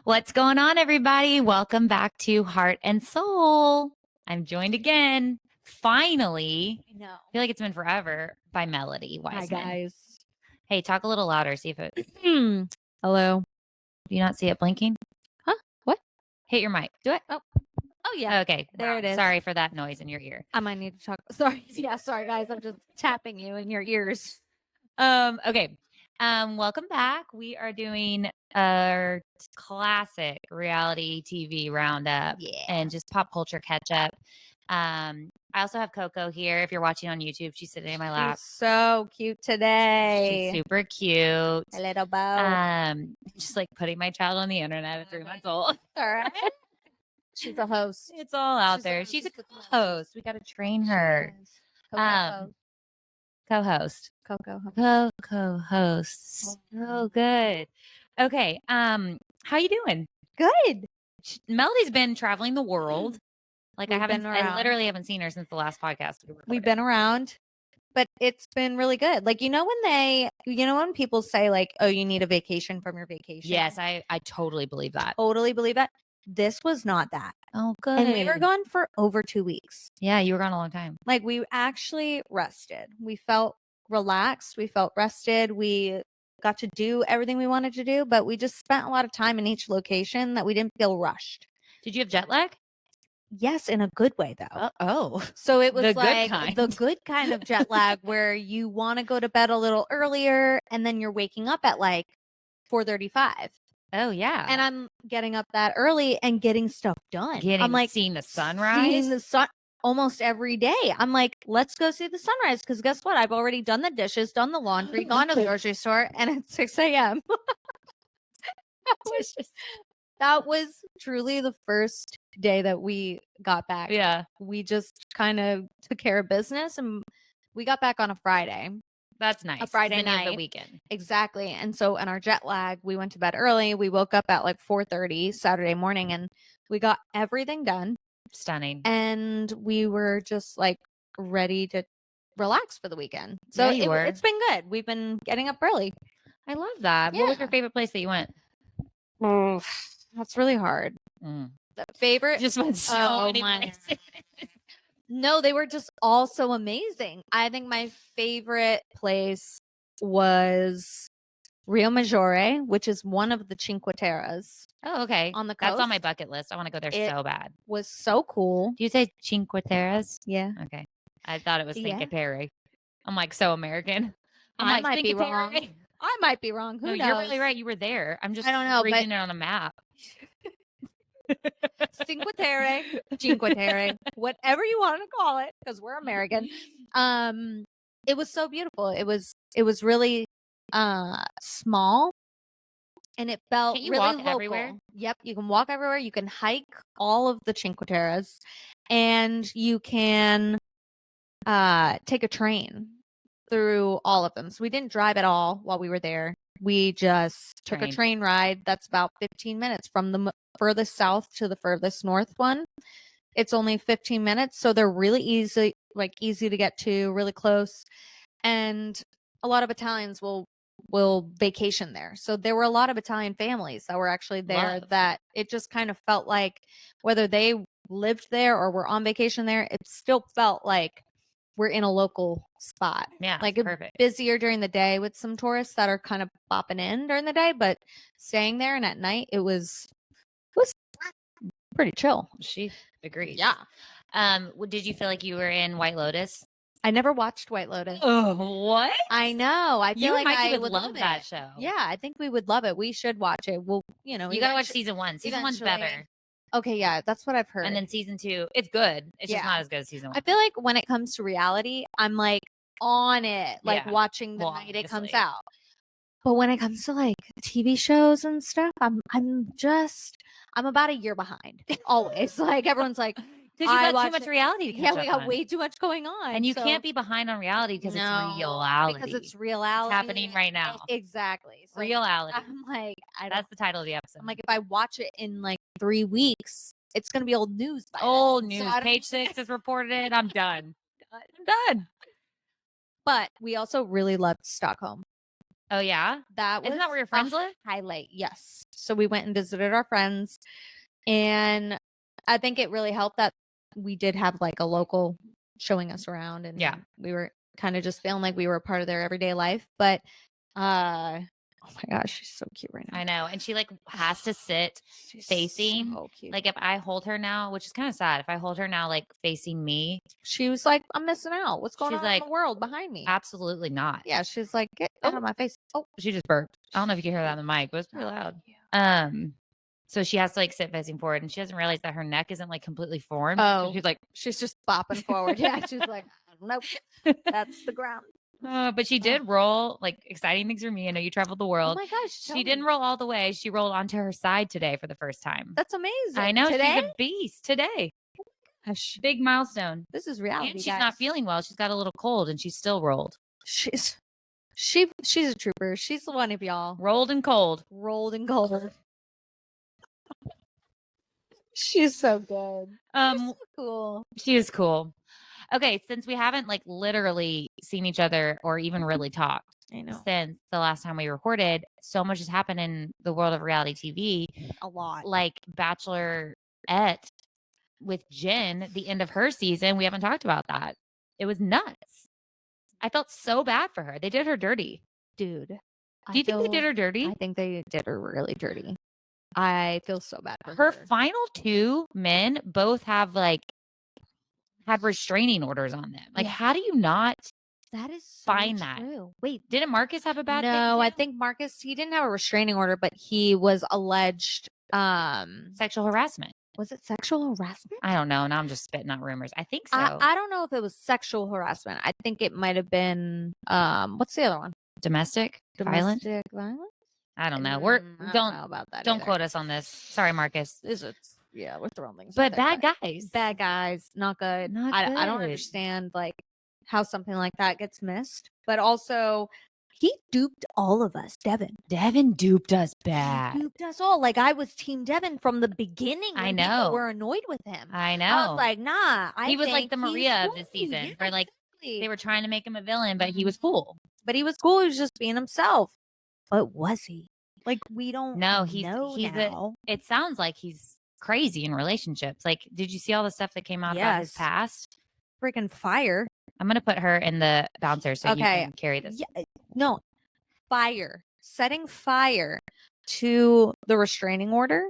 What's going on, everybody? Welcome back to Heart and Soul. I'm joined again, finally. I know. I feel like it's been forever by Melody Wiseman. Hi, guys. Hey, talk a little louder. See if it. Hello. Do you not see it blinking? Huh? What? Hit your mic. Do it. Oh, yeah. Okay. There it is. Sorry for that noise in your ear. I might need to talk. Sorry. Yeah, sorry, guys. I'm just tapping you in your ears. Okay. Welcome back. We are doing our classic reality TV roundup and just pop culture catch up. I also have Coco here. If you're watching on YouTube, she's sitting in my lap. She's so cute today. She's super cute. A little bow. Just like putting my child on the internet at 3 months old. All right. She's a host. It's all out there. She's a co-host. We got to train her. Co-host. Coco. Co-host. So good. Okay. How you doing? Good. Melody's been traveling the world. Like We've I been around. literally haven't seen her since the last podcast. We've been around, but it's been really good. Like, when people say like, oh, you need a vacation from your vacation. Yes, I totally believe that. Totally believe that. This was not that. Oh, good. And we were gone for over 2 weeks. Yeah, you were gone a long time. Like, we actually rested. We felt relaxed. We felt rested. We got to do everything we wanted to do, but we just spent a lot of time in each location that we didn't feel rushed. Did you have jet lag? Yes, in a good way, though. Oh. So it was The like good kind. the good kind of jet lag where you want to go to bed a little earlier and then you're waking up at like 4:35. Oh, yeah. And I'm getting up that early and getting stuff done. I'm like seeing the sunrise. Seeing the sun almost every day. I'm like, let's go see the sunrise. Because guess what? I've already done the dishes, done the laundry, gone to the grocery store, and it's 6 a.m. That was truly the first day that we got back. Yeah. We just kind of took care of business and we got back on a Friday. That's nice. A Friday night. Of the weekend. Exactly. And so in our jet lag, we went to bed early. We woke up at like 4:30 Saturday morning and we got everything done. Stunning. And we were just like ready to relax for the weekend. So yeah, it's been good. We've been getting up early. I love that. Yeah. What was your favorite place that you went? That's really hard. The favorite Just went so many my places. No, they were just all so amazing. I think my favorite place was Rio Maggiore, which is one of the Cinque Terres. Oh, okay. On the coast. That's on my bucket list. I want to go there so bad. Was so cool. Do you say Cinque Terres? Yeah. Okay. I thought it was Cinque Yeah. Terre. I'm like so American. I might be wrong. I might be wrong. Who knows? You're really right. You were there. I'm just I don't know, reading it on a map. Cinque Terre, whatever you want to call it, because we're American. It was so beautiful. It was really small, and it felt Can't you really walk local. everywhere? Yep, you can walk everywhere. You can hike all of the Cinque Terres, and you can take a train through all of them. So we didn't drive at all while we were there. We just took a train ride. That's about 15 minutes from the furthest south to the furthest north one. It's only 15 minutes. So they're really easy to get to, really close. And a lot of Italians will vacation there. So there were a lot of Italian families that were actually there that it just kind of felt like whether they lived there or were on vacation there, it still felt like we're in a local spot. Yeah, like perfect. Busier during the day with some tourists that are kind of popping in during the day, but staying there and at night it was pretty chill. She agrees. Yeah. Did you feel like you were in White Lotus? I never watched White Lotus. Oh, what? I know. I feel like I would love that show. Yeah, I think we would love it. We should watch it. Well, you gotta watch season 1. Season 1's better. Okay, yeah, that's what I've heard. And then season 2, it's good. It's just not as good as season 1. I feel like when it comes to reality, I'm like on it, like watching the night it comes out. But when it comes to like TV shows and stuff, I'm about a year behind. Always. Like everyone's like, because you got too much reality to catch up we got way too much going on. And you can't be behind on reality because it's reality. Because it's reality. It's happening right now. Exactly. So reality. I'm like, that's the title of the episode. I'm like, if I watch it in like 3 weeks, it's going to be old news. Old news. So Page 6 has reported it. I'm done. I'm done. But we also really loved Stockholm. Oh, yeah? That was Isn't that where your friends live? highlight. Yes. So we went and visited our friends, and I think it really helped that we did have like a local showing us around, and we were kind of just feeling like we were a part of their everyday life. But oh my gosh, she's so cute right now. I know. And she like has to sit facing. So cute. Like if I hold her now, which is kind of sad, if I hold her now like facing me, she was like, I'm missing out. What's going on like, in the world behind me? Absolutely not. Yeah, she's like, get out of my face. Oh, she just burped. I don't know if you can hear that on the mic, but it's pretty loud. So she has to like sit facing forward, and she doesn't realize that her neck isn't like completely formed. Oh, so she's just bopping forward. Yeah, she's like, nope, that's the ground. But she did roll, like exciting things for me. I know you traveled the world. Oh my gosh. She didn't roll all the way. She rolled onto her side today for the first time. That's amazing. I know. Today? She's a beast today. Gosh. Big milestone. This is reality. And she's not feeling well. She's got a little cold, and she still rolled. She's a trooper. She's the one of y'all. Rolled and cold. Rolled and cold. She's so good. She's so cool. She is cool. Okay, since we haven't like literally seen each other or even really talked since the last time we recorded, so much has happened in the world of reality TV. A lot. Like Bachelorette with Jenn, the end of her season. We haven't talked about that. It was nuts. I felt so bad for her. They did her dirty. Dude. Do you think they did her dirty? I think they did her really dirty. I feel so bad for her. Her final two men both have like had restraining orders on them. Like, how do you not that is find so that? True. Wait, didn't Marcus have a bad thing? No, I think Marcus, he didn't have a restraining order, but he was alleged sexual harassment. Was it sexual harassment? I don't know. Now I'm just spitting out rumors. I think so. I don't know if it was sexual harassment. I think it might have been what's the other one? Domestic violence? I don't know. Don't know about that. Don't quote us on this. Sorry, Marcus. We're throwing things. But bad guys, not good. Not good. I don't understand like how something like that gets missed. But also, he duped all of us. Devin duped us bad. He duped us all. Like I was Team Devin from the beginning. I know. We're annoyed with him. I know. I was like, nah. He was like the Maria of the season. Where like they were trying to make him a villain, but he was cool. But he was cool. He was just being himself. But was he? Like we don't know. It sounds like he's crazy in relationships. Like, did you see all the stuff that came out about his past? Freaking fire. I'm gonna put her in the bouncer so you can carry this. Yeah, no, fire. Setting fire to the restraining order,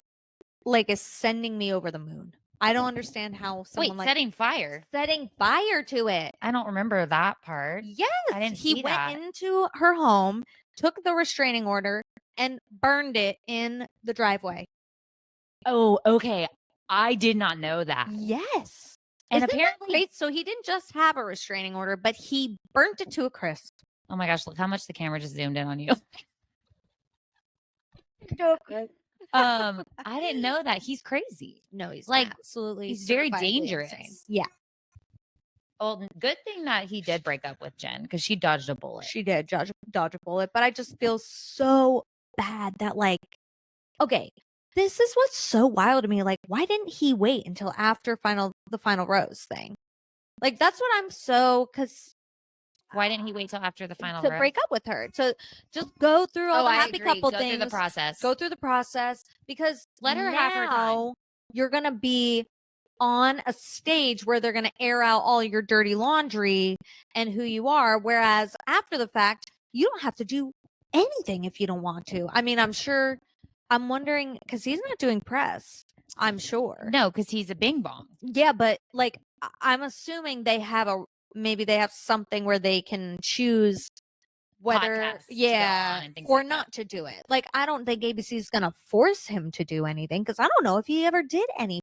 like, is sending me over the moon. I don't understand how someone setting fire to it. I don't remember that part. Yes, I didn't see that. He went into her home, took the restraining order, and burned it in the driveway. Oh, okay. I did not know that. Yes. And apparently, so he didn't just have a restraining order, but he burnt it to a crisp. Oh my gosh, look how much the camera just zoomed in on you. I didn't know that. He's crazy. No, he's like absolutely. He's very dangerous. Insane. Yeah. Well, good thing that he did break up with Jenn because she dodged a bullet. She did dodge a bullet, but I just feel so bad that okay, this is what's so wild to me. Like, why didn't he wait until after the final rose thing? Like, that's what I'm so why didn't he wait till after the final to rose? break up with her? To just go through all the happy couple things. Go through the process because let her have her time. You're gonna be on a stage where they're gonna air out all your dirty laundry and who you are. Whereas after the fact, you don't have to do anything if you don't want to. I mean, I'm wondering because he's not doing press. I'm sure. No, because he's a bing bong. Yeah, but like I'm assuming they have maybe they have something where they can choose whether or not to do it. Like I don't think ABC is gonna force him to do anything because I don't know if he ever did any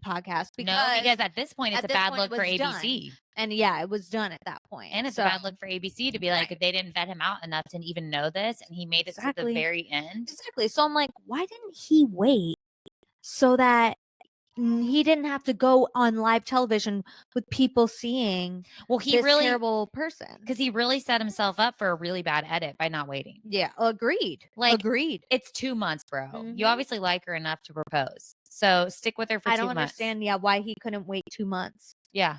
podcast because at this point it's a bad look for ABC. And it was done at that point. And it's a bad look for ABC to be like, they didn't vet him out enough to even know this, and he made it to the very end. Exactly. So I'm like, why didn't he wait so that he didn't have to go on live television with people seeing this terrible person? Because he really set himself up for a really bad edit by not waiting. Yeah, agreed. Agreed. It's 2 months, bro. Mm-hmm. You obviously like her enough to propose. So stick with her for 2 months. I don't understand, why he couldn't wait 2 months. Yeah.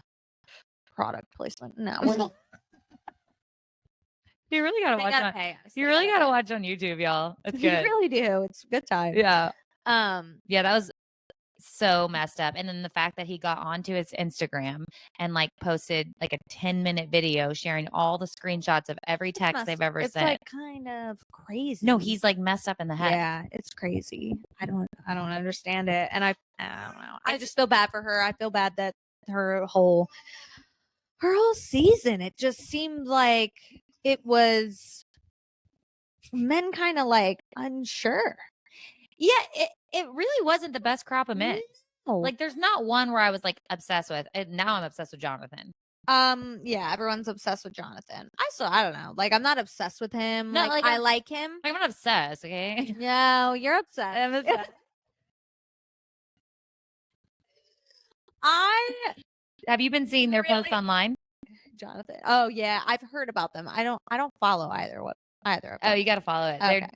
Product placement. No. You really gotta They watch gotta on. pay us. You They really gotta gotta pay watch on YouTube, y'all. It's us. You good. really do. It's a good time. Yeah. Um, Yeah, that was so messed up. And then the fact that he got onto his Instagram and like posted like a 10-minute video sharing all the screenshots of every text they've ever it's sent. like kind of crazy. No, he's like messed up in the head. Yeah, it's crazy. I don't understand it. And I don't know. I just feel bad for her. I feel bad that her whole season, it just seemed like it was men kind of like unsure. Yeah, it really wasn't the best crop of men. No. Like there's not one where I was like obsessed with. And now I'm obsessed with Jonathan. Yeah, everyone's obsessed with Jonathan. I don't know. Like I'm not obsessed with him. No, like I like him. I'm not obsessed, okay? No, you're obsessed. I'm obsessed. Have you been seeing their posts online? Jonathan. Oh yeah, I've heard about them. I don't follow either of them. Oh, you got to follow it. Okay.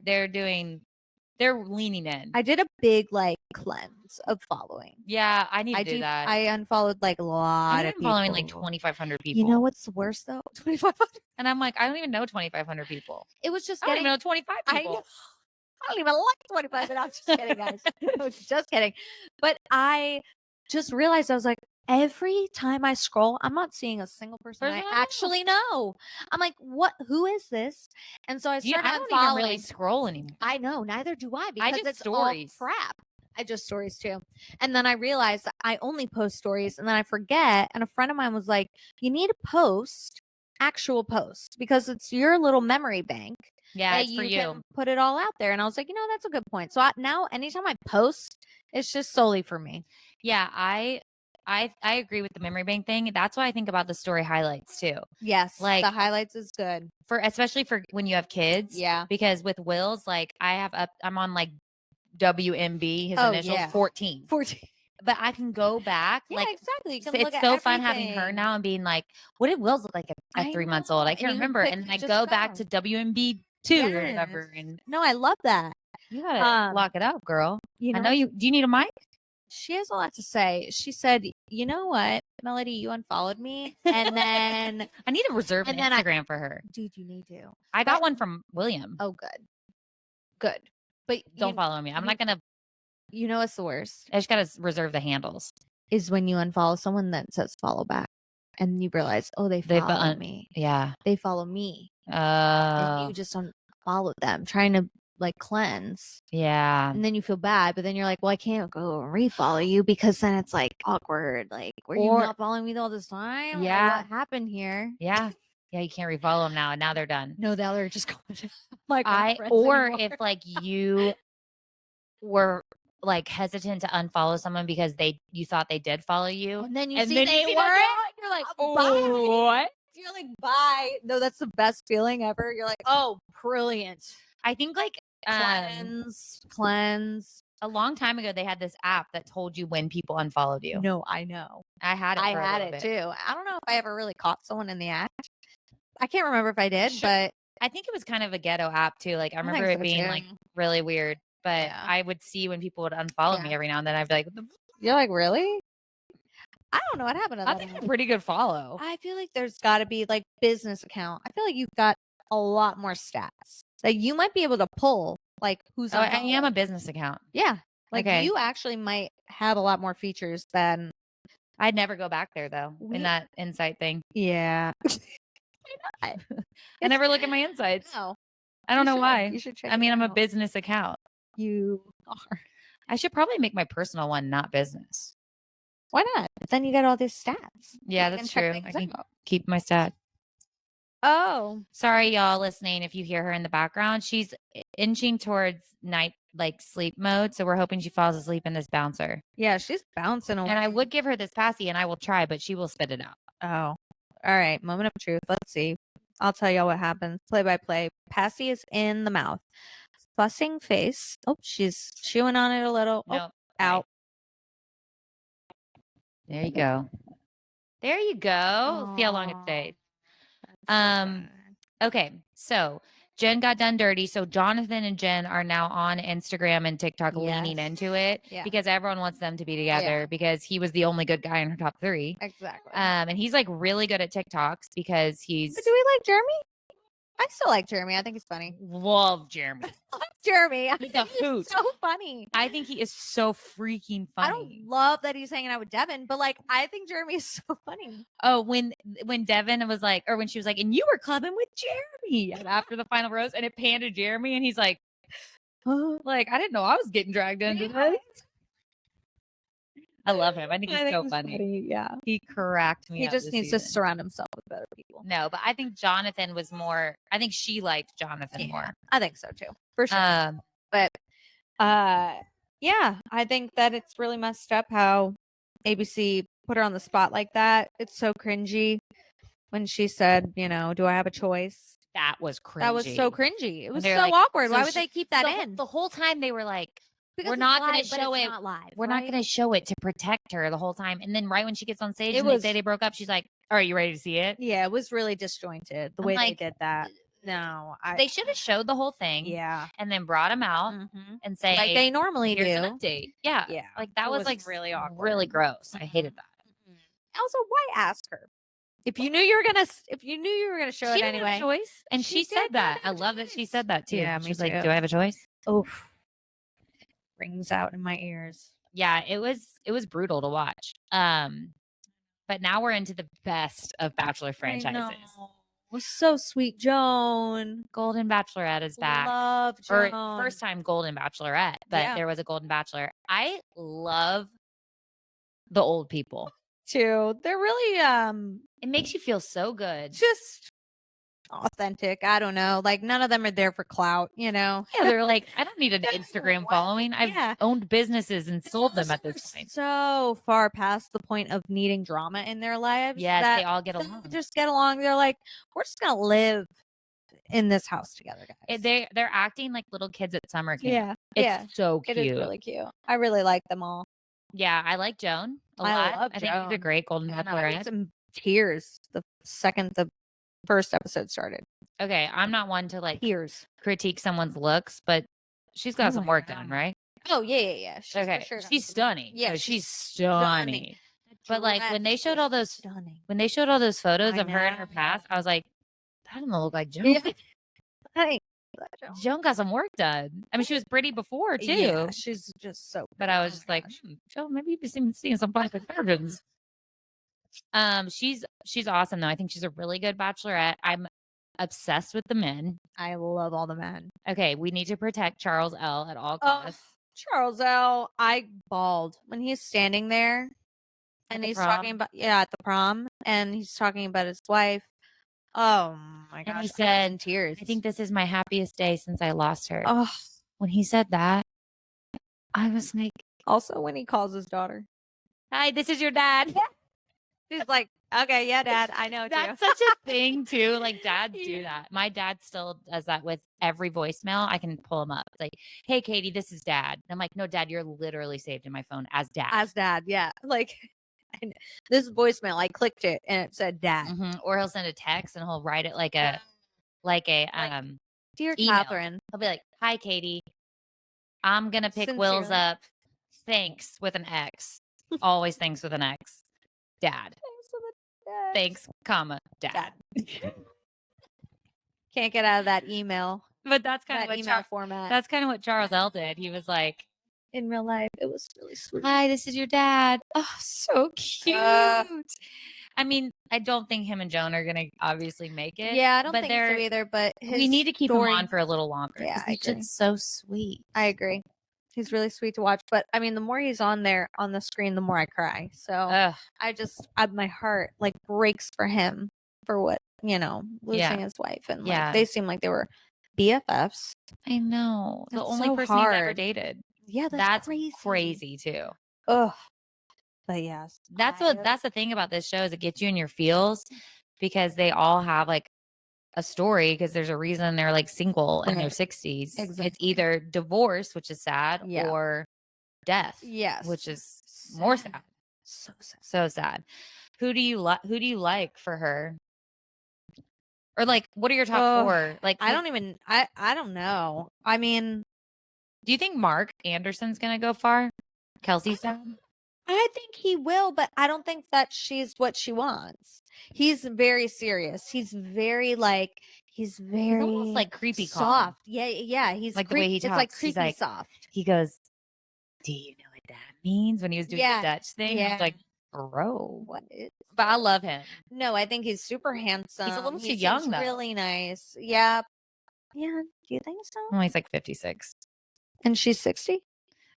They're leaning in. I did a big like cleanse of following. Yeah, I need to do that. I unfollowed like a lot of people. Following like 2,500 people. You know what's worse though? 2,500. And I'm like, I don't even know 2,500 people. It was just I don't getting. even know 25 people. I don't even like 25. I'm just kidding, guys. I was just kidding. But I just realized I was like, every time I scroll, I'm not seeing a single person I actually know. I'm like, what? Who is this? And so I started I don't even really scroll anymore. I know, neither do I, because just it's stories. all crap. I just stories too. And then I realized that I only post stories and then I forget. And a friend of mine was like, you need to post actual posts because it's your little memory bank. Yeah, it's you for you. Can put it all out there. And I was like, that's a good point. So now anytime I post, it's just solely for me. Yeah, I agree with the memory bank thing. That's why I think about the story highlights too. Yes, like the highlights is good especially for when you have kids. Yeah, because with Will's, like I'm on like WMB, his initials 14. But I can go back. Yeah, like exactly. You can it's look so at fun having her now and being like, what did Will's look like at 3 months old? I can't remember. And I go back to WMB 2 or whatever. And no, I love that. You gotta lock it up, girl. You know, I know you. Do you need a mic? She has a lot to say. She said, you know what, Melody, you unfollowed me. And then I need to reserve an Instagram for her. Dude, you need to. I got one from William. Oh, good. But don't follow me. I'm not gonna. You know what's the worst? I just gotta reserve the handles. Is when you unfollow someone that says follow back, and you realize, oh, they follow me. Yeah, they follow me. And you just unfollow them, trying to like cleanse. Yeah. And then you feel bad, but then you're like, well, I can't go refollow you because then it's like awkward. Like, were you not following me all this time? Yeah. Like, what happened here? Yeah. Yeah, you can't refollow them now. And now they're done. No, now they're just going like if like you were like hesitant to unfollow someone because you thought they did follow you. And then you see they weren't. You're like, oh, what? You're like, bye. No, that's the best feeling ever. You're like, oh, brilliant. I think like cleanse. A long time ago, they had this app that told you when people unfollowed you. No, I know. I had it too. I don't know if I ever really caught someone in the act. I can't remember if I did, but I think it was kind of a ghetto app too. Like I remember it being like really weird, but I would see when people would unfollow me every now and then. I'd be like, you're like, really? I don't know what happened to that. I think it's a pretty good follow. I feel like there's got to be like business account. I feel like you've got a lot more stats. Like you might be able to pull like who's. I am a business account. Yeah, like you actually might have a lot more features than. I'd never go back there though in that insight thing. Yeah. I never look at my insights. No, I don't know why. You should check. I mean, I'm a business account. You are. I should probably make my personal one not business. Why not? But then you got all these stats. Yeah, that's true. I can keep my stats. Oh, sorry, y'all listening. If you hear her in the background, she's inching towards night sleep mode. So we're hoping she falls asleep in this bouncer. Yeah, she's bouncing away. And I would give her this passy, and I will try, but she will spit it out. Oh, all right. Moment of truth. Let's see. I'll tell y'all what happens. Play by play. Passy is in the mouth. Fussing face. Oh, she's chewing on it a little. No, out. There you go. There you go. Aww. See how long it stays. Okay, so Jenn got done dirty. So Jonathan and Jenn are now on Instagram and TikTok leaning into it because everyone wants them to be together because he was the only good guy in her top 3. Exactly. And he's like really good at TikToks because But do we like Jeremy? I still like Jeremy. I think he's funny. Love Jeremy. Jeremy. I He's a think hoot. so funny. I think he is so freaking funny. I don't love that he's hanging out with Devin, but like I think Jeremy is so funny. Oh, when Devin was like, or when she was like, and you were clubbing with Jeremy, and after the final rose, and it panned to Jeremy, and he's like, oh, like I didn't know I was getting dragged into this. I love him. I think he's so funny. Yeah, he cracked me. He up just this needs season. to surround himself with better people. No, but I think Jonathan was more. I think she liked Jonathan more. I think so too, for sure. But yeah, I think that it's really messed up how ABC put her on the spot like that. It's so cringy when she said, you know, do I have a choice? That was cringy. That was so cringy. It was so like, awkward. Why would they keep that in? The whole time they were like, because we're not going to show it. Not live, we're not going to show it to protect her the whole time. And then right when she gets on stage and they say they broke up, she's like, all right, you ready to see it? Yeah, it was really disjointed the way they did that. No, they should have showed the whole thing. Yeah. And then brought him out and say, like they normally here's do. An update. Yeah. Yeah. Like that was like really awkward. Really gross. I hated that. Also, why ask her? If you knew you were gonna show it anyway. Choice. And she said that. I love that she said that too. Yeah, she's like, do I have a choice? Oof. Rings out in my ears. Yeah, it was brutal to watch. But now we're into the best of Bachelor franchises. Was so sweet, Joan. Golden Bachelorette is back. Love Joan. Or first time Golden Bachelorette, but there was a Golden Bachelor. I love the old people too. They're really it makes you feel so good. Just authentic. I don't know. Like none of them are there for clout, you know. Yeah, they're like, I don't need an Instagram following. I've owned businesses and sold them at this point. So far past the point of needing drama in their lives. Yes, they all get along. Just get along. They're like, we're just gonna live in this house together, guys. They're acting like little kids at summer camp. Yeah, it's so cute. It is really cute. I really like them all. Yeah, I like Joan a lot. I think she's a great Golden Bachelorette. Some tears the second the first episode started. Okay, I'm not one to like tears critique someone's looks, but she's got some work done, right? Oh yeah. She's stunning. Yeah, she's stunning. But like when they showed all those photos of her in her past, I was like, that doesn't look like Joan. Hey, Joan got some work done. I mean, she was pretty before too. Yeah, she's just so. But I was just like, Joan, maybe you've been seeing some plastic surgeons. She's awesome though. I think she's a really good Bachelorette. I'm obsessed with the men. I love all the men. Okay, we need to protect Charles L at all costs. Charles L. I bawled when he's standing there and he's talking about at the prom and he's talking about his wife. Oh my gosh. And he said in tears. I think this is my happiest day since I lost her. Oh, when he said that, I was like, also when he calls his daughter, hi, this is your dad. She's like, okay, yeah, Dad, I know. That's such a thing too. Like dads do that. My dad still does that with every voicemail. I can pull him up. It's like, hey, Katie, this is Dad. And I'm like, no, Dad, you're literally saved in my phone as Dad. As Dad, yeah. Like this voicemail, I clicked it and it said Dad. Or he'll send a text and he'll write it like a dear email. Kathryn. He'll be like, hi, Katie, I'm gonna pick Will's up. Thanks with an X. Always thanks with an X. Dad. Thanks, comma, Dad. Can't get out of that email. But that's kind of what email format. That's kind of what Charles L did. He was like, in real life, it was really sweet. Hi, this is your dad. Oh, so cute. I mean, I don't think him and Joan are gonna obviously make it. Yeah, I don't think so either. But we need to keep him on for a little longer. Yeah, he's just so sweet. I agree. He's really sweet to watch. But I mean, the more he's on there on the screen, the more I cry. So my heart like breaks for him for what, losing his wife. And like, they seem like they were BFFs. I know. The only person he's ever dated. Yeah, that's crazy too. Ugh. But yes. That's the thing about this show is it gets you in your feels because they all have like a story because there's a reason they're like single in their 60s. Exactly. It's either divorce, which is sad, or death. Yes. Which is more sad. So sad. So sad. Who do you like for her? Or like what are your top four? Like I don't know. I mean, do you think Mark Anderson's gonna go far? Kelsey's dad? I think he will, but I don't think that she's what she wants. He's very serious. He's He's very almost like creepy calm. soft. Yeah. He's Like the way he It's like talks. He's creepy like, soft. he goes, "Do you know what that means?" When he was doing the Yeah. Dutch thing, I was Yeah. like, "Bro, What is But I love him. No, I think he's super handsome. He's a little He too seems young, though. really nice. Yeah. Yeah. Do you think so? Oh, he's like 56. And she's 60?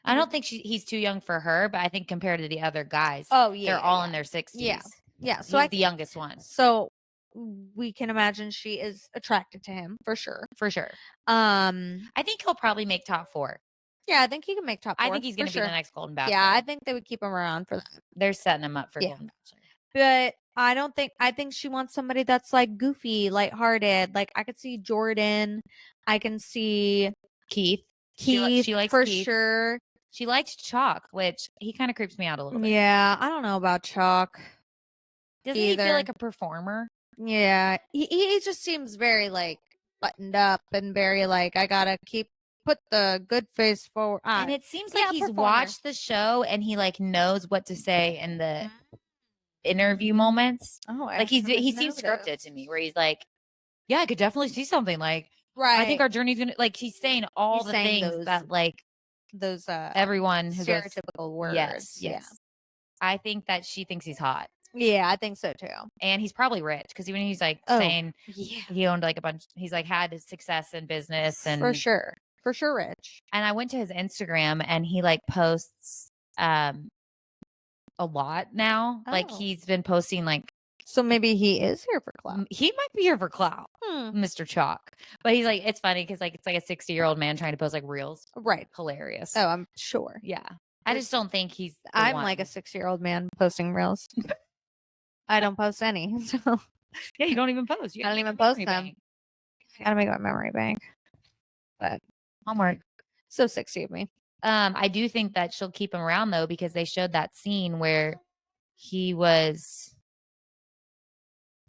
I don't think he's too young for her, but I think compared to the other guys, Oh, yeah. they're all in their 60s. Yeah. So He's the youngest one, So we can imagine she is attracted to him for sure. for sure. Um, I think he'll probably make top 4. yeah, I think he can make top 4. I think he's going to be the next Golden Bachelor. Yeah, I think they would keep him around for that. They're setting him up for Yeah. Golden Bachelor. But I think she wants somebody that's like goofy, lighthearted. Like I could see Jordan. I can see Keith. Keith She likes for Keith. sure. She likes Chalk, which he kind of creeps me out a little bit. Yeah, I don't know about Chalk. Doesn't he feel like a performer? Yeah, he just seems very like buttoned up and very like I gotta put the good face forward. And it seems like he's watched the show and he like knows what to say in the interview moments. Oh, like he seems scripted to me, where he's like, "Yeah, I could definitely see something like." Right. I think our journey's gonna like. He's saying all the things that like those everyone who goes, stereotypical words. yes. Yeah. I think that she thinks he's hot, Yeah, I think so too. and he's probably rich because even he's like saying he owned like a bunch. He's like had his success in business and for sure rich. And I went to his Instagram and he like posts a lot now. Like he's been posting like, so maybe he is here for clout. He might be here for clout, Mr. Chalk. But he's like, it's funny because like it's like a 60-year-old man trying to post like reels. Right. Hilarious. Oh, I'm sure. Yeah. I just don't think he's I'm like a 60-year-old man posting reels. I don't post any. So yeah, you don't even post. I don't even post them. I gotta make my memory bank. But homework. So 60 of me. I do think that she'll keep him around though, because they showed that scene where he was.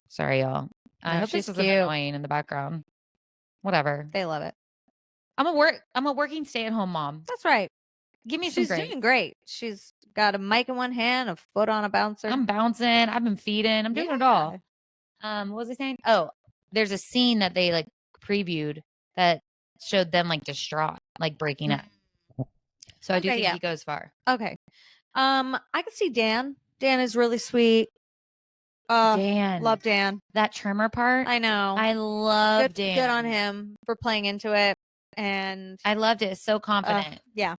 Sorry, y'all. I hope this isn't annoying in the background. Whatever. They love it. I'm a working stay-at-home mom. That's right. Give me some grace. She's doing great. She's got a mic in one hand, a foot on a bouncer. I'm bouncing. I've been feeding. I'm doing it all. What was I saying? Oh, there's a scene that they like previewed that showed them like distraught, like breaking up. So I do think he goes far. Okay. I can see Dan. Dan is really sweet. Dan. Love Dan. That trimmer part. I know. I love Dan. Good on him for playing into it. And I loved it. So confident. Yeah.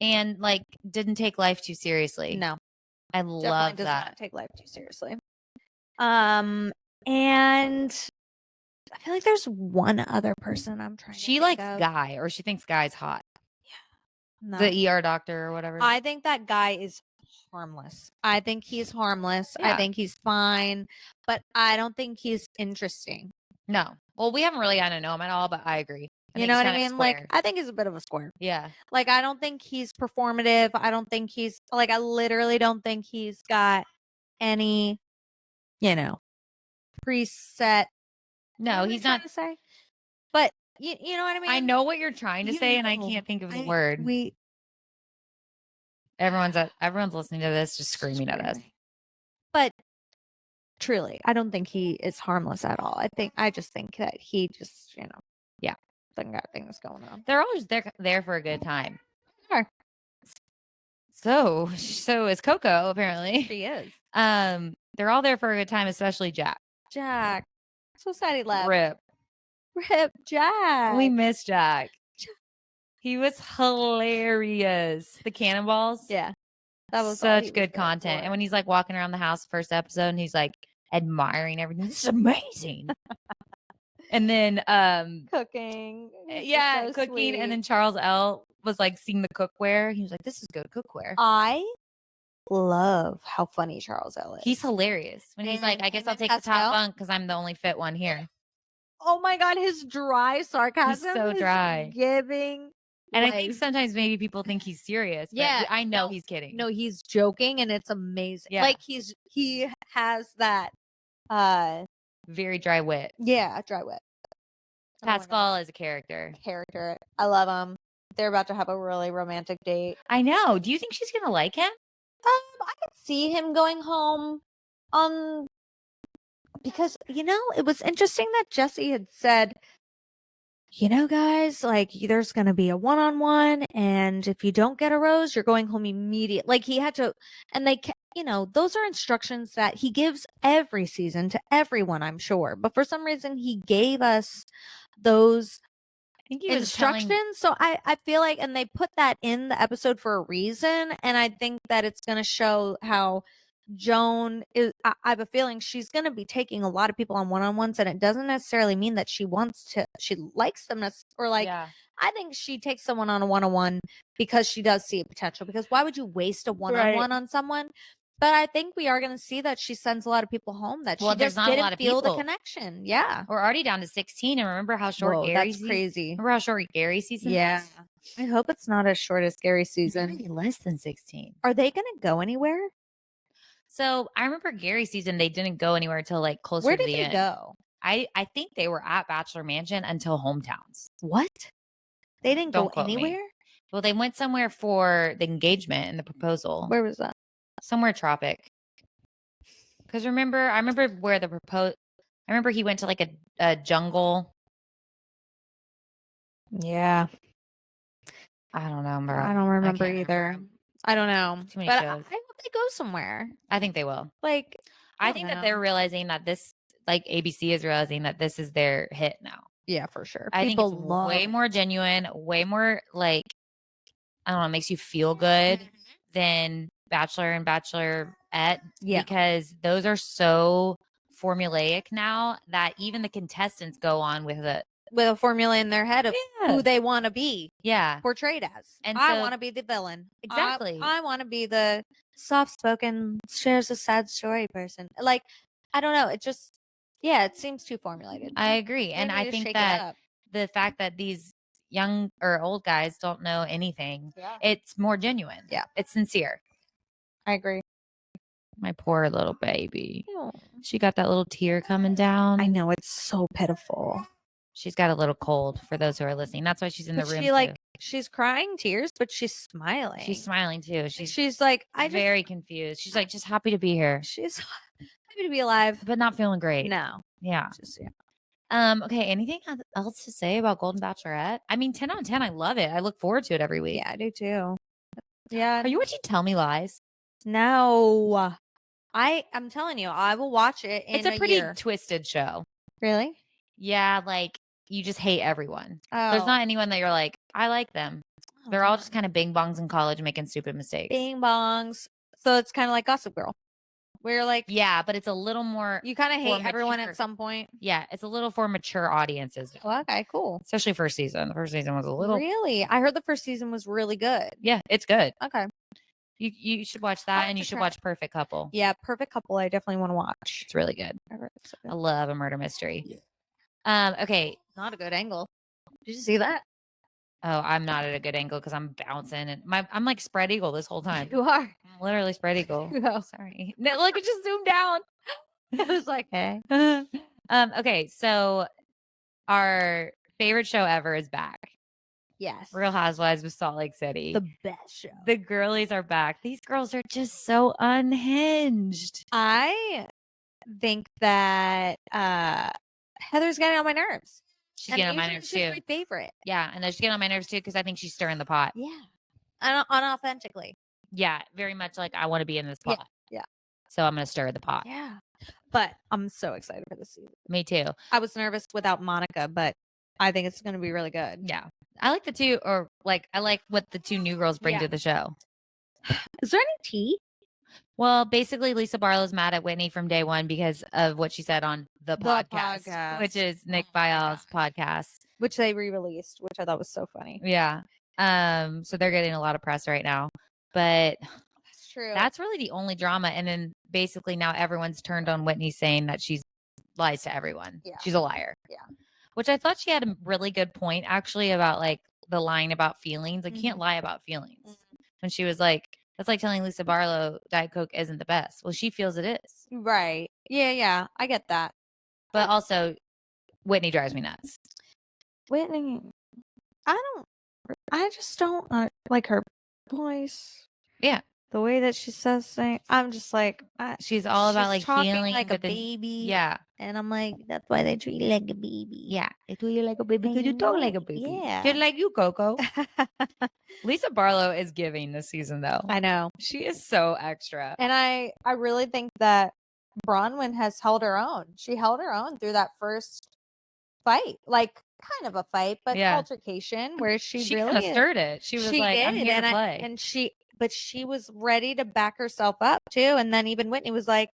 And like didn't take life too seriously. No. I love does that. not take life too seriously. And I feel like there's one other person I'm trying to think likes of. Guy, or she thinks Guy's hot. No. The ER doctor or whatever. I think that guy is harmless. I think he's harmless. Yeah. I think he's fine, but I don't think he's interesting. No. Well, we haven't really gotten to know him at all, but I agree. You know what I mean? Square. Like, I think he's a bit of a square. Yeah. Like, I don't think he's performative. I don't think he's like, I literally don't think he's got any, preset. No, he's not. To say? But you know what I mean? I know what you're trying to say, and I can't think of the word. Everyone's listening to this, just screaming at us. But truly, I don't think he is harmless at all. I just think that he just, yeah, got things going on. They're always there for a good time. Sure. So is Coco, apparently. She is. They're all there for a good time, especially Jack. Jack. So sad he left. Rip Jack. We miss Jack. He was hilarious. The cannonballs. Yeah. That was such good content. And when he's like walking around the house first episode and he's like admiring everything. This is amazing. And then cooking. Yeah, so cooking. Sweet. And then Charles L was like seeing the cookware. He was like, this is good cookware. I love how funny Charles L is. He's hilarious. When he's like, I guess I'll take the top bunk because I'm the only fit one here. Oh my God, his dry sarcasm. He's so dry. Giving. And I think sometimes maybe people think he's serious. But yeah. I know he's kidding. No, he's joking and it's amazing. Yeah. Like he has that very dry wit. Yeah, dry wit. Pascal is a character. I love him. They're about to have a really romantic date. I know. Do you think she's gonna like him? I could see him going home, because it was interesting that Jesse had said, guys, like there's gonna be a one-on-one, and if you don't get a rose, you're going home immediately. Like he had to, and those are instructions that he gives every season to everyone, I'm sure. But for some reason, he gave us those I think he was instructions. So I feel like, and they put that in the episode for a reason, and I think that it's gonna show how Joan is. I have a feeling she's going to be taking a lot of people on one-on-ones, and it doesn't necessarily mean that she likes them, or like, Yeah. I think she takes someone on a one-on-one because she does see a potential. Because why would you waste a one-on-one on someone? But I think we are going to see that she sends a lot of people home that she there's just not a lot didn't of feel the people. connection. Yeah, We're already down to 16, and remember how short Gary's that's crazy. Remember how short Gary's season is? I hope it's not as short as Gary's season. Maybe less than 16. Are they going to go anywhere? So I remember Gary's season, they didn't go anywhere until like closer Where to did the they end. go? I think they were at Bachelor Mansion until hometowns. What? They didn't Don't go quote me. anywhere? Well, they went somewhere for the engagement and the proposal. Where was that? Somewhere tropic. Because I remember where the I remember he went to like a jungle. Yeah. I don't know, bro. I don't remember can't either. remember. I don't know. Too many But I shows. hope they go somewhere. I think they will. Like, I think that they're realizing that this, like ABC is realizing that this is their hit now. Yeah, for sure. I think it's way more genuine, way more like, I don't know, makes you feel good than Bachelor and Bachelorette. Yeah. Because those are so formulaic now that even the contestants go on with a formula in their head of who they want to be portrayed as. And I want to be the villain. Exactly. I want to be the soft-spoken, shares a sad story person. Like, I don't know. It just, it seems too formulated. I agree. And I think that the fact that these young or old guys don't know anything, it's more genuine. Yeah. It's sincere. I agree. My poor little baby. She got that little tear coming down. I know. It's so pitiful. She's got a little cold for those who are listening. That's why she's in the room. She's crying tears, but she's smiling. She's smiling too. She's like, very confused. She's like, just happy to be here. She's happy to be alive, but not feeling great. No. Yeah. Okay. Anything else to say about Golden Bachelorette? I mean, 10 out of 10. I love it. I look forward to it every week. Yeah, I do too. Yeah. Are you watching Tell Me Lies? No. I'm telling you, I will watch it in It's a pretty year. twisted show. Really? Yeah, like you just hate everyone. There's not anyone that you're like, I like them. They're all just kind of bing bongs in college making stupid mistakes. Bing bongs. So it's kind of like Gossip Girl. Where you're like, yeah, but it's a little more. You kind of hate everyone at some point. Yeah, it's a little for mature audiences. Well, okay, cool. Especially first season. The first season was a little. Really? I heard the first season was really good. Yeah, it's good. Okay. You should watch that, and you should watch Perfect Couple. Yeah, Perfect Couple. I definitely want to watch. It's really good. I love a murder mystery. Okay. Not a good angle. Did you see that? Oh, I'm not at a good angle because I'm bouncing and I'm like spread eagle this whole time. You are. I'm literally spread eagle. Oh, sorry. No, look, it just zoomed down. It was like, hey. Okay, so our favorite show ever is back. Yes. Real Housewives of Salt Lake City. The best show. The girlies are back. These girls are just so unhinged. I think that Heather's getting on my nerves. She's getting on my nerves too. She's my favorite. Yeah, and she's getting on my nerves too because I think she's stirring the pot. Yeah. Unauthentically. Yeah, very much like I want to be in this pot. Yeah. So I'm going to stir the pot. Yeah. But I'm so excited for this season. Me too. I was nervous without Monica, but I think it's going to be really good. Yeah. I like I like what the two new girls bring to the show. Is there any tea? Well, basically, Lisa Barlow's mad at Whitney from day one because of what she said on the podcast, which is Nick Viall's podcast, which they re-released, which I thought was so funny. Yeah. So they're getting a lot of press right now, but that's true. That's really the only drama. And then basically now everyone's turned on Whitney saying that she's lies to everyone. Yeah. She's a liar. Yeah. Which I thought she had a really good point actually about like the lying about feelings. Like you can't lie about feelings. When she was like, that's like telling Lisa Barlow Diet Coke isn't the best. Well, she feels it is. Right. Yeah. I get that. But also, Whitney drives me nuts. Whitney, I just don't like her voice. Yeah. The way that she says things, I'm just like, she's all about like talking healing, like a but then baby. yeah, And I'm like, that's why they treat you like a baby. yeah, they treat you like a baby because you talk like a baby. Yeah. Just like you, Coco. Lisa Barlow is giving this season though. I know. She is so extra. And I really think that Bronwyn has held her own. She held her own through that first fight, like kind of a fight, but altercation where she really kind of stirred it. She was like, I'm here to play. But she was ready to back herself up too. And then even Whitney was like,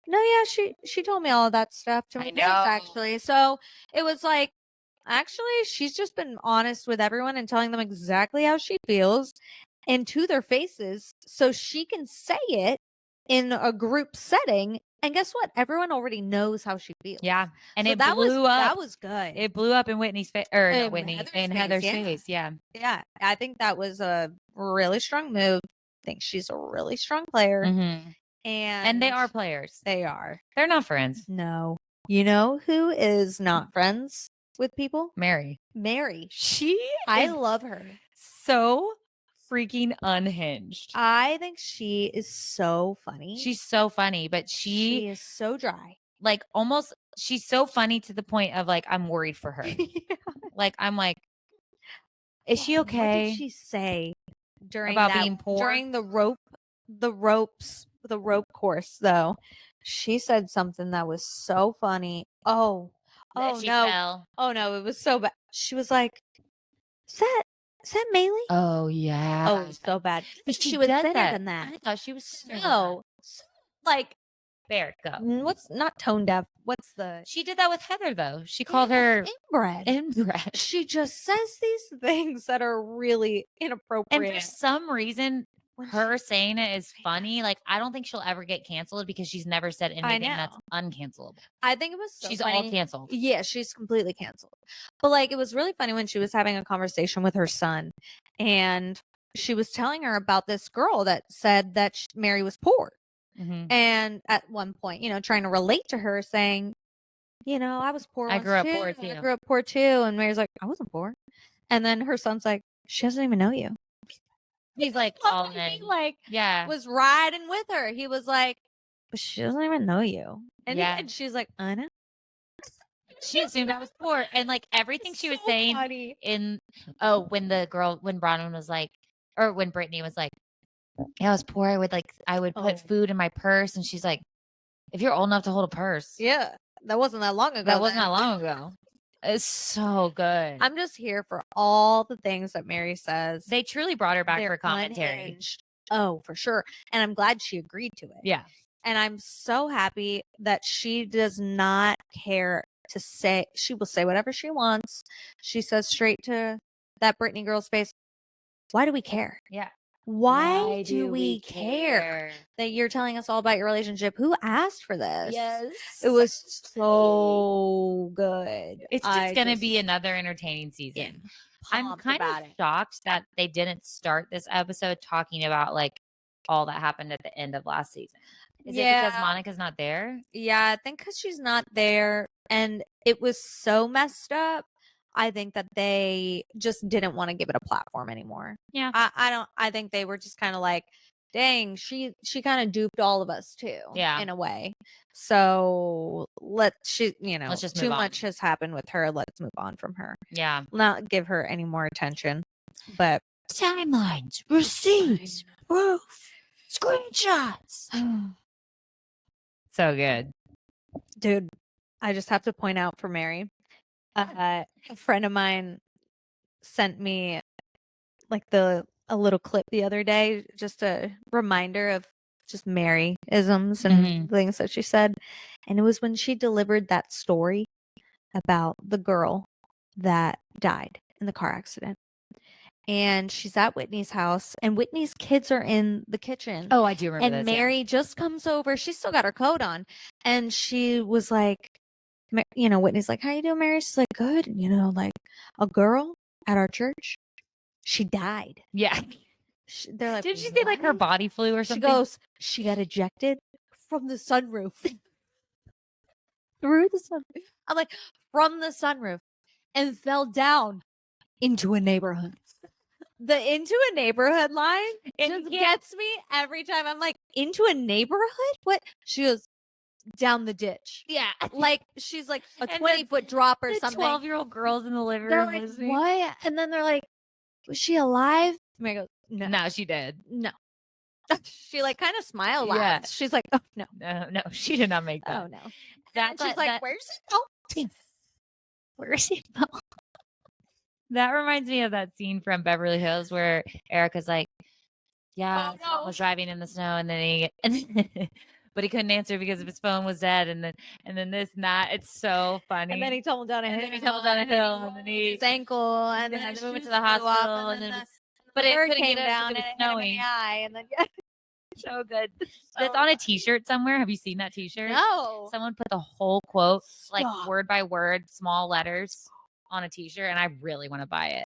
no, yeah, she told me all of that stuff to my face, actually. So it was like, actually, she's just been honest with everyone and telling them exactly how she feels and to their faces so she can say it in a group setting. And guess what? Everyone already knows how she feels. Yeah. And so it blew up. That was good. It blew up in Whitney's face, or not Whitney, in Heather's face. Yeah. Yeah. I think that was a really strong move. I think she's a really strong player. Mm-hmm. And they are players. They are. They're not friends. No. You know who is not friends with people? Mary. I love her. So freaking unhinged. I think she is so funny. She's so funny, but she is so dry. Like almost, she's so funny to the point of like, I'm worried for her. Like, I'm like, is she okay? What did she say during being poor? During the rope course, though? She said something that was so funny. Oh no. Fell. Oh no, it was so bad. She was like, Is that Maylee? Oh yeah. Oh, it was so bad. But she was better than that. I thought she was so like Bear, go. What's not tone deaf? What's the? She did that with Heather though. She called her inbred. She just says these things that are really inappropriate. And for some reason, her saying it is funny. Like, I don't think she'll ever get canceled because she's never said anything that's uncancelable. I think it was so she's funny. all canceled. Yeah, she's completely canceled. But like, it was really funny when she was having a conversation with her son, and she was telling her about this girl that said that Mary was poor. Mm-hmm. And at one point, trying to relate to her, saying, I was poor. I grew up poor too. I grew up poor too. And Mary's like, I wasn't poor. And then her son's like, she doesn't even know you. He's like, was riding with her. He was like, but she doesn't even know you. And, and she's like, I know. She assumed I was poor. And like everything she was saying funny. when Bronwyn was like, or when Brittany was like, yeah, I was poor. I would put food in my purse. And she's like, if you're old enough to hold a purse. Yeah. That wasn't that long ago. It's so good. I'm just here for all the things that Mary says. They truly brought her back for commentary. Unhinged. Oh, for sure. And I'm glad she agreed to it. Yeah. And I'm so happy that she does not care to say, she will say whatever she wants. She says straight to that Brittany girl's face, why do we care? Yeah. Why do we care that you're telling us all about your relationship? Who asked for this? Yes. It was so good. It's just going to be another entertaining season. Yeah, I'm kind of shocked that they didn't start this episode talking about like all that happened at the end of last season. Is it because Monica's not there? Yeah, I think because she's not there and it was so messed up. I think that they just didn't want to give it a platform anymore. Yeah. I think they were just kind of like, dang, she kind of duped all of us too. Yeah. In a way. So let's just too much has happened with her. Let's move on from her. Yeah. Not give her any more attention. But timelines, receipts, proof, screenshots. So good. Dude, I just have to point out for Mary. A friend of mine sent me like a little clip the other day, just a reminder of just Mary-isms and things that she said. And it was when she delivered that story about the girl that died in the car accident. And she's at Whitney's house and Whitney's kids are in the kitchen. Oh, I do remember and Mary just comes over. She's still got her coat on. And she was like, Whitney's like, how you doing, Mary? She's like, good. Like a girl at our church, she died. Yeah. They're like, did she say like her body flew or something? She goes, she got ejected from the sunroof. Through the sunroof. I'm like, from the sunroof and fell down into a neighborhood. The into a neighborhood line just gets me every time. I'm like, into a neighborhood? What? She goes, down the ditch. Yeah. Like, she's like a 20-foot drop or something. 12-year-old girls in the living They're room like, listening. what? And then they're like, was she alive? And I go, no. No, she did. No. She like kind of smiled. Yeah. Laughs. She's like, oh, no. No, she did not make that. Oh, no. That's she's like, where's it? Where's it? That reminds me of that scene from Beverly Hills where Erica's like, yeah, Tom was driving in the snow, and then but he couldn't answer because his phone was dead, and then this and that. It's so funny. And then he tumbled down a hill. And then his ankle, and then we went to the hospital, and then but it couldn't came get down, and it and was snowing. and then So good. It's on a T-shirt somewhere. Have you seen that T-shirt? No. Someone put the whole quote, like word by word, small letters, on a T-shirt, and I really want to buy it.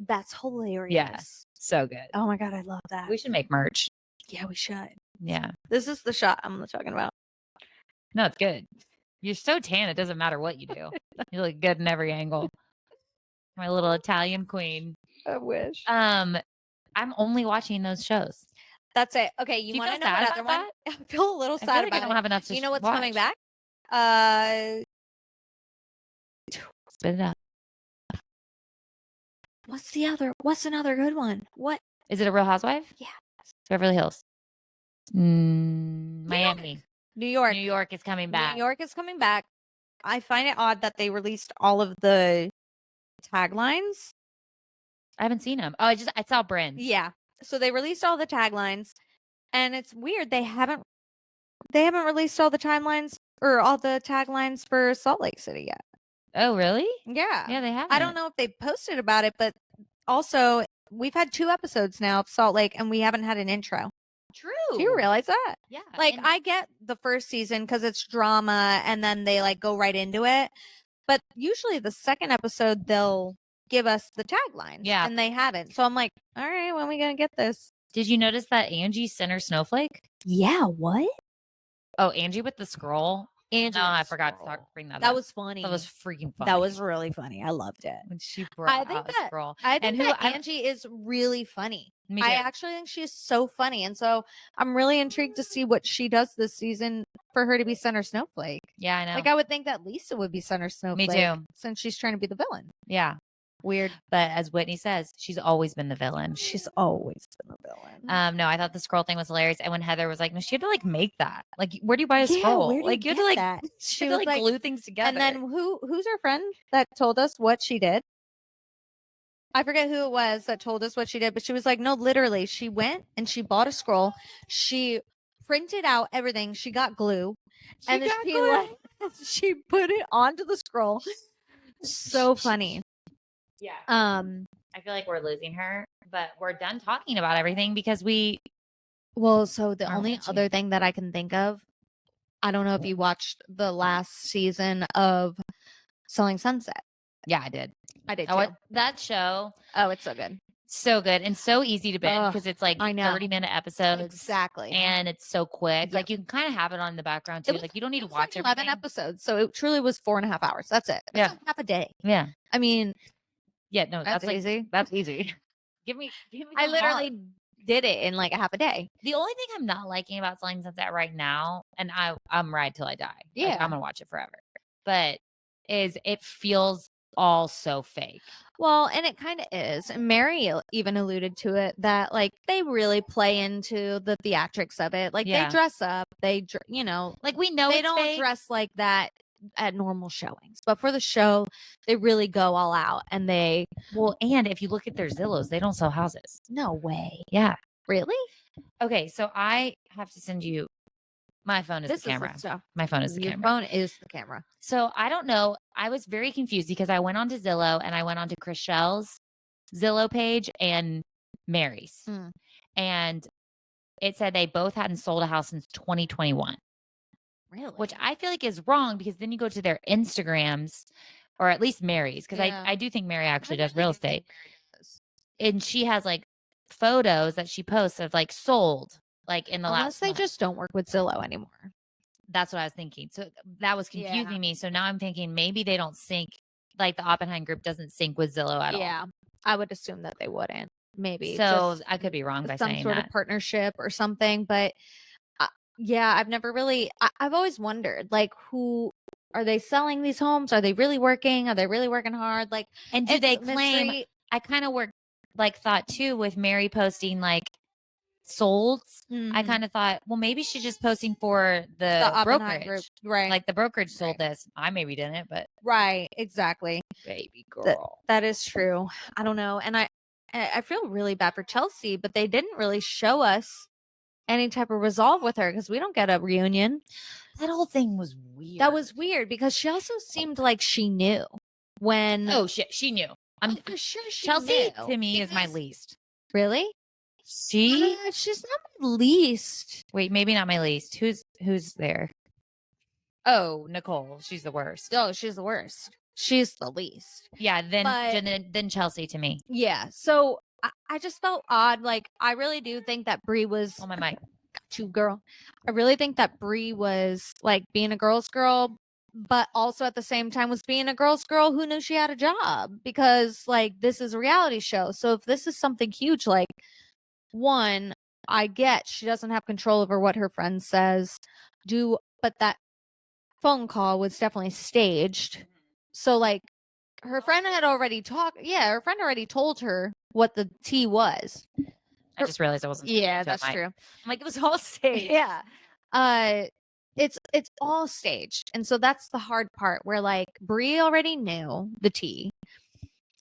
That's hilarious. Yes, so good. Oh my god, I love that. We should make merch. Yeah, we should. Yeah. This is the shot I'm talking about. No, it's good. You're so tan, it doesn't matter what you do. You look good in every angle. My little Italian queen. I wish. I'm only watching those shows. That's it. Okay, you want to know what other one? I feel a little sad like about I don't have enough to You know what's watch. coming back? Spit it out. What's another good one? What? Is it a Real Housewife? Yeah. Beverly Hills. Miami. New York. New York is coming back. New York is coming back. I find it odd that they released all of the taglines. I haven't seen them. Oh, I saw Bryn's. Yeah. So they released all the taglines, and it's weird they haven't released all the timelines or all the taglines for Salt Lake City yet. Oh, really? Yeah. Yeah, they haven't. I don't know if they posted about it, but also we've had 2 episodes now of Salt Lake, and we haven't had an intro. True. Do you realize that? Yeah. Like, I get the first season because it's drama, and then they like go right into it. But usually the second episode, they'll give us the taglines. Yeah. And they haven't. So I'm like, all right, when are we going to get this? Did you notice that Angie sent her snowflake? Yeah. What? Oh, Angie with the scroll. Angie. No, I forgot to bring that up. That was funny. That was freaking funny. That was really funny. I loved it. When she brought out a scroll. I think that Angie is really funny. Me too. I actually think she is so funny. And so I'm really intrigued to see what she does this season for her to be Center Snowflake. Yeah, I know. Like, I would think that Lisa would be Center Snowflake. Me too. Since she's trying to be the villain. Yeah. Weird. But as Whitney says, she's always been the villain. She's always been the villain. No, I thought the scroll thing was hilarious. And when Heather was like, no, she had to like make that. Like, where do you buy a scroll? Where do like, you had to like that? she had to like glue things together. And then who's our friend that told us what she did? I forget who it was that told us what she did, but she was like, no, literally, she went and she bought a scroll. She printed out everything. She got glue. And then she put it onto the scroll. So funny. Yeah. I feel like we're losing her, but we're done talking about everything because so the only other thing that I can think of, I don't know if you watched the last season of Selling Sunset. Yeah, I did. I did too. That show. Oh, it's so good. So good and so easy to binge because it's like 30-minute episodes. Exactly. And it's so quick. Yep. Like you can kind of have it on the background too. Like you don't need to watch like 11 episodes. So it truly was 4.5 hours. That's it. That's like half a day. Yeah. I mean, yeah, no, that's easy. That's easy. Give me I literally did it in like a half a day. The only thing I'm not liking about Selling Sunset right now, and I'm ride till I die. Yeah. Like, I'm gonna watch it forever. But is it feels all so fake. Well, and it kind of is. Mary even alluded to it that like they really play into the theatrics of it. Like they dress up, like we know they don't fake. Dress like that at normal showings, but for the show they really go all out. And and if you look at their Zillows, they don't sell houses. No way. Yeah. Really? Okay, so I have to send you. My phone is the camera. My phone is the camera. Your phone is the camera. So I don't know. I was very confused because I went onto Zillow and I went onto Chriselle's Zillow page and Mary's. And it said they both hadn't sold a house since 2021. Really? Which I feel like is wrong because then you go to their Instagrams, or at least Mary's, because I do think Mary actually does real estate. And she has like photos that she posts of like sold. Like in the last month. They just don't work with Zillow anymore. That's what I was thinking. So that was confusing me. So now I'm thinking maybe they don't sync, like the Oppenheim group doesn't sync with Zillow at all. Yeah, I would assume that they wouldn't. maybe. So just I could be wrong by some saying sort that. of partnership or something. But yeah, I've never really. I've always wondered, like, who are they selling these homes? Are they really working? Are they really working hard? Like, And do it's they a claim? mystery. I kind of thought too with Mary posting like solds. I Mhm. kind of thought, well, maybe she's just posting for the Oppenheim group, brokerage. right? Like the brokerage sold Right. this. I maybe didn't, but Right, exactly. baby That girl. that is true. I don't know, and I feel really bad for Chelsea, but they didn't really show us any type of resolve with her because we don't get a reunion. That whole thing was weird. That was weird because she also seemed like she knew when. Oh shit, she knew. I'm for sure she Chelsea knew. to me is my Because- least. Really? She She's not my least. wait, maybe not my least. Who's there? Oh, Nicole. She's the worst. Oh, she's the worst. She's the least. Yeah, But- then Chelsea to me. Yeah. So I just felt odd. Like, I really do think that Brie was. Oh my mic. Got you, girl. I really think that Brie was like being a girl's girl, but also at the same time was being a girl's girl who knew she had a job, because like this is a reality show. So if this is something huge, like, one, I get she doesn't have control over what her friend says. But that phone call was definitely staged. So like her friend had already her friend already told her what the tea was. I just realized I wasn't. Yeah, to that's my- true. I'm like, it was all staged. Yeah. It's all staged. And so that's the hard part, where like Brie already knew the tea.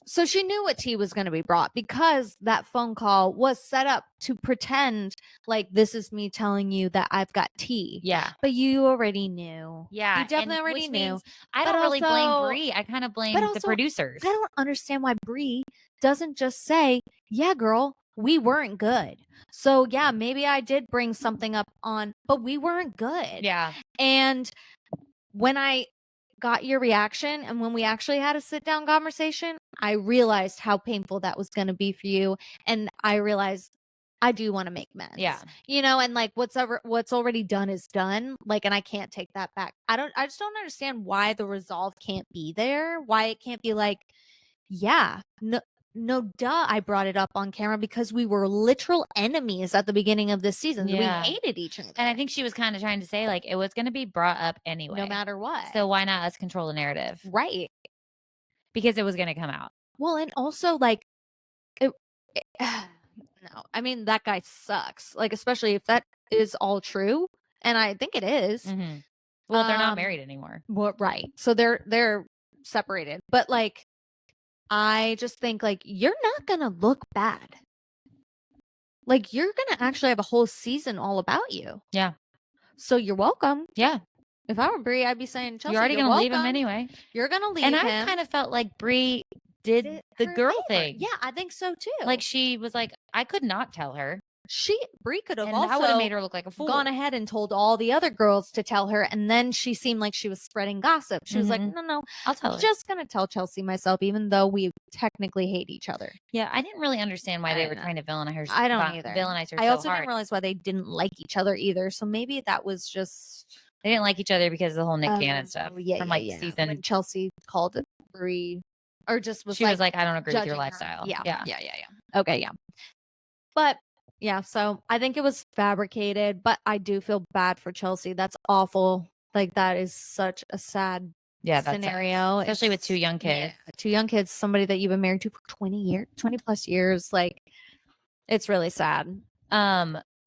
So she knew what tea was going to be brought, because that phone call was set up to pretend like this is me telling you that I've got tea. Yeah. But you already knew. Yeah. You definitely and already which knew. means I But don't really blame also- Brie. I kind of blame but the also, producers. I don't understand why Brie doesn't just say, yeah, girl, we weren't good. So yeah, maybe I did bring something up on, but we weren't good. Yeah. And when I got your reaction and when we actually had a sit down conversation, I realized how painful that was going to be for you. And I realized I do want to make amends. Yeah. You know, and like what's already done is done. Like, and I can't take that back. I just don't understand why the resolve can't be there. Why it can't be like, yeah, no, duh, I brought it up on camera because we were literal enemies at the beginning of this season. Yeah. We hated each other. And I think she was kind of trying to say like it was going to be brought up anyway. no matter what. So why not us control the narrative? Right. Because it was going to come out. Well, and also like no, I mean, that guy sucks. Like, especially if that is all true, and I think it is. Mm-hmm. Well, they're not Um, married anymore. Well, right. So they're separated. But like, I just think like you're not gonna look bad. Like, you're gonna actually have a whole season all about you. Yeah. So you're welcome. Yeah. If I were Brie, I'd be saying, Chelsea, You're already going going to to leave him anyway. You're gonna leave And him. I kind of felt like Brie did the her girl favor. thing. Yeah, I think so too. Like she was like, I could not tell her. Brie could have And also that would have made her look like a fool. gone ahead and told all the other girls to tell her, and then she seemed like she was spreading gossip. She was like, Mhm. no, I'll tell I'm her. just gonna tell Chelsea myself, even though we technically hate each other. Yeah, I didn't really understand why I they were know. trying to villainize her. I don't either. Villainize her I so also hard. didn't realize why they didn't like each other either. So maybe that was just They didn't like each other because of the whole Nick Cannon stuff yeah, from like yeah. season. When Chelsea called it Brie, or just was She was like, I don't agree with your judging her. lifestyle. Yeah. Okay, yeah. But yeah, so I think it was fabricated, but I do feel bad for Chelsea. That's awful. Like, that is such a sad Yeah, that's scenario, especially with It's- 2 young kids. yeah, 2 young kids, somebody that you've been married to for 20 plus years. Like, it's really sad.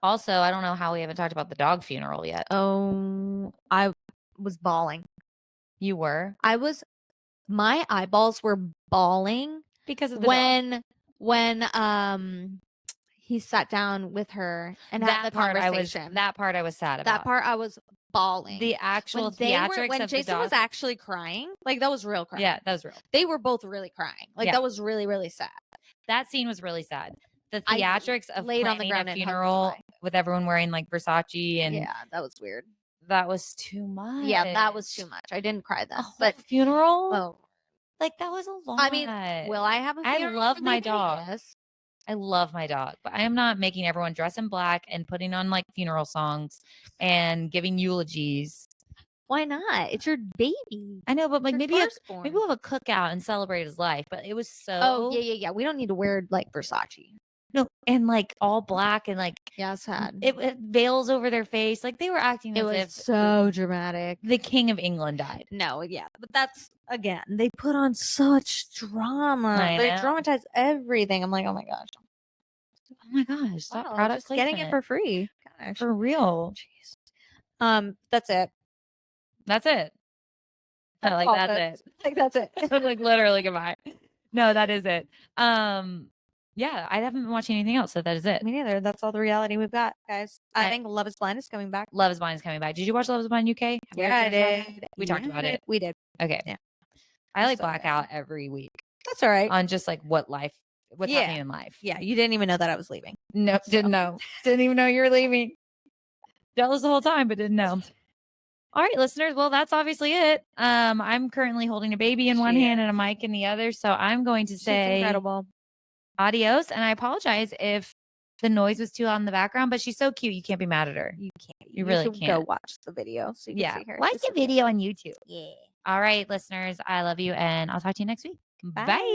Also, I don't know how we haven't talked about the dog funeral yet. Oh, I was bawling. You were My eyeballs were bawling because of the dog. when he sat down with her and had the conversation. That part I was sad about. That part I was bawling. The actual when they were, theatrics when of Jason the dog. was actually crying, like, that was real crying. Yeah, that was real. They were both really crying. Like, Yeah. that was really, really sad. That scene was really sad. The I theatrics of laid on the planning ground a and hugged the funeral mic. with everyone wearing like Versace and Yeah, that was weird. that was too much. Yeah, that was too much. I didn't cry then. A whole But funeral? oh, Like that was a lot. I mean, will I have a I funeral love for my baby? dog. Yes. I love my dog, but I am not making everyone dress in black and putting on like funeral songs and giving eulogies. Why not? It's your baby. I know, but like Your maybe firstborn. we'll have a cookout and celebrate his life. But it was so. Oh, yeah. We don't need to wear like Versace. No, and like all black and like Yeah, sad. it veils over their face. Like they were acting It as was if so dramatic. the King of England died. No, yeah, but that's again, they put on such drama. I They know. dramatize everything. I'm like, oh my gosh. Oh my gosh, stop Wow, product just getting it placement. for free. Gosh. For real. Jeez. That's it. That's it. That's like all, that's folks. it. Like that's it. Like literally goodbye. No, that is it. Yeah, I haven't been watching anything else, so that is it. Me neither. That's all the reality we've got, guys. I I- think Love is Blind is coming back. Love is Blind is coming back. Did you watch Love is Blind UK? Have we Yeah, I already finished on did. it? We talked about it. We did. Okay. Yeah. I like So black good. out every week That's all right. on just like what's Yeah. happening in life. Yeah, you didn't even know that I was leaving. No, didn't know. Didn't even know you were leaving. Jealous the whole time, but didn't know. All right, listeners. Well, that's obviously it. I'm currently holding a baby in one hand and a mic in the other. So I'm going to say incredible. Adios. And I apologize if the noise was too loud in the background, but she's so cute. You can't be mad at her. You can't. You really should can't. go watch the video so you can see her. Watch She's the so cute. video on YouTube. Yeah. All right, listeners. I love you, and I'll talk to you next week. Bye. Bye.